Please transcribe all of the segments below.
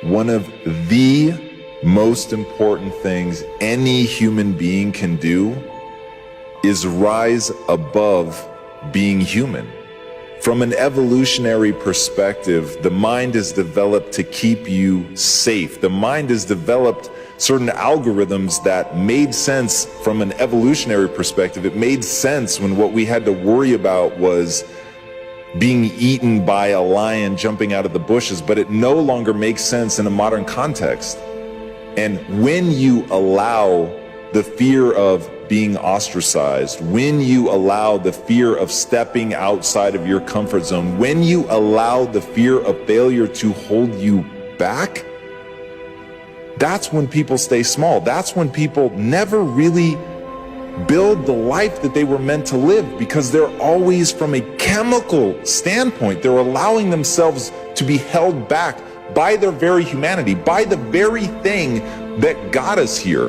one of the most important things any human being can do is rise above being human. From an evolutionary perspective, the mind is developed to keep you safe. The mind has developed certain algorithms that made sense from an evolutionary perspective. It made sense when what we had to worry about was being eaten by a lion jumping out of the bushes, but it no longer makes sense in a modern context. And when you allow the fear of being ostracized, when you allow the fear of stepping outside of your comfort zone, when you allow the fear of failure to hold you back, that's when people stay small. That's when people never really build the life that they were meant to live, because they're always, from a chemical standpoint, they're allowing themselves to be held back by their very humanity, by the very thing that got us here.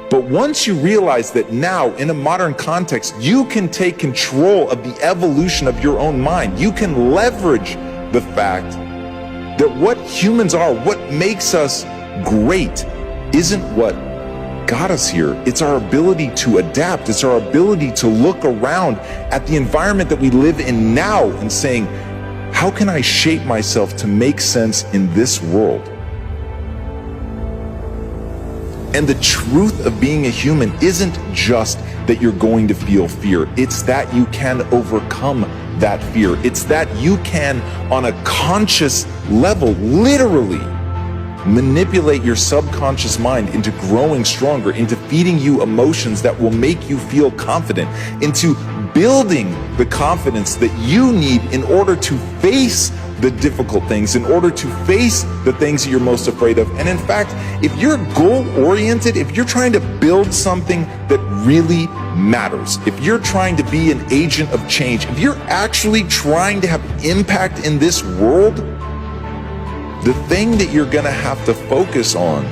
But once you realize that now, in a modern context, you can take control of the evolution of your own mind, you can leverage the fact that what humans are, what makes us great, isn't what got us here. It's our ability to adapt. It's our ability to look around at the environment that we live in now and saying, how can I shape myself to make sense in this world? And the truth of being a human isn't just that you're going to feel fear. It's that you can overcome that fear. It's that you can, on a conscious level, literally manipulate your subconscious mind into growing stronger, into feeding you emotions that will make you feel confident, into building the confidence that you need in order to face the difficult things, in order to face the things that you're most afraid of. And in fact, if you're goal-oriented, if you're trying to build something that really matters, if you're trying to be an agent of change, if you're actually trying to have impact in this world, the thing that you're gonna have to focus on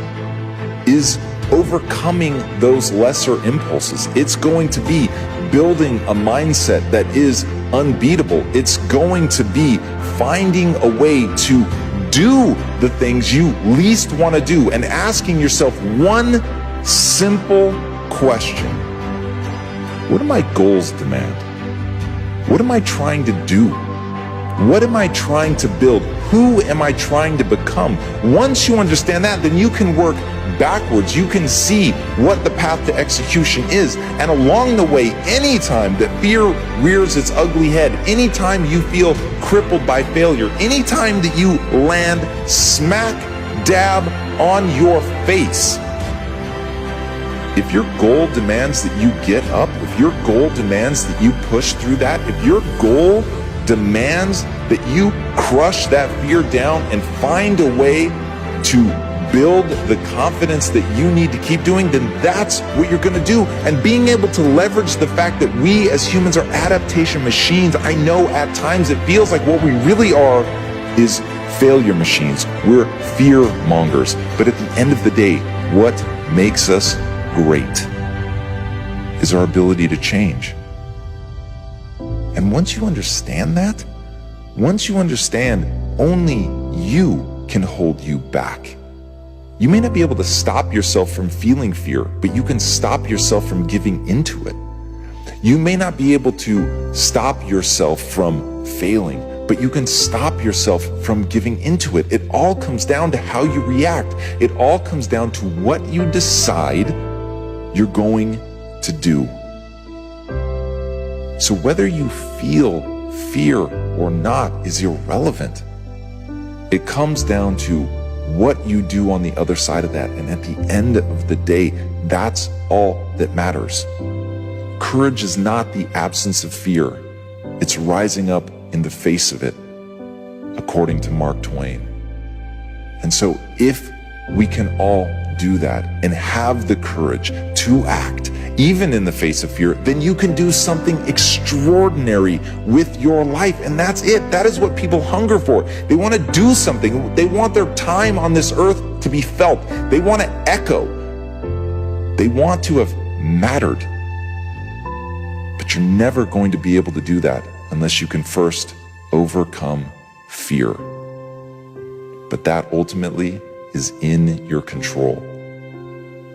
is overcoming those lesser impulses. It's going to be building a mindset that is unbeatable. It's going to be finding a way to do the things you least want to do and asking yourself one simple question. What do my goals demand? What am I trying to do? What am I trying to build? Who am I trying to become? Once you understand that, then you can work backwards. You can see what the path to execution is. And along the way, anytime that fear rears its ugly head, anytime you feel crippled by failure, anytime that you land smack dab on your face, if your goal demands that you get up, if your goal demands that you push through that, if your goal demands that you crush that fear down and find a way to build the confidence that you need to keep doing, then that's what you're going to do. And being able to leverage the fact that we as humans are adaptation machines. I know at times it feels like what we really are is failure machines. We're fear mongers. But at the end of the day, what makes us great is our ability to change. And once you understand that, once you understand only you can hold you back, you may not be able to stop yourself from feeling fear, but you can stop yourself from giving into it. You may not be able to stop yourself from failing, but you can stop yourself from giving into it. It all comes down to how you react. It all comes down to what you decide you're going to do. So whether you feel fear or not is irrelevant. It comes down to what you do on the other side of that. And at the end of the day, that's all that matters. Courage is not the absence of fear. It's rising up in the face of it, according to Mark Twain. And so if we can all do that and have the courage to act, even in the face of fear, then you can do something extraordinary with your life. And that's it. That is what people hunger for. They want to do something. They want their time on this earth to be felt. They want to echo. They want to have mattered. But you're never going to be able to do that unless you can first overcome fear. but that ultimately is in your control.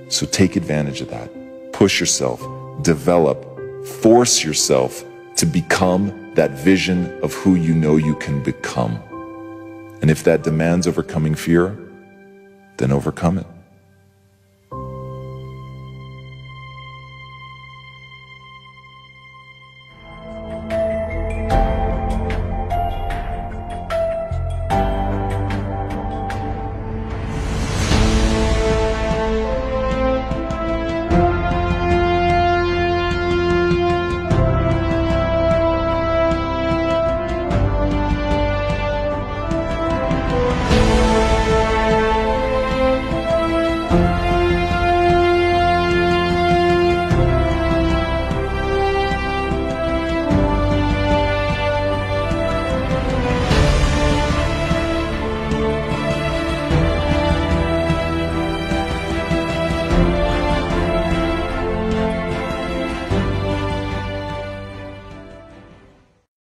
So take advantage of that. Push yourself, develop, force yourself to become that vision of who you know you can become. And if that demands overcoming fear, then overcome it.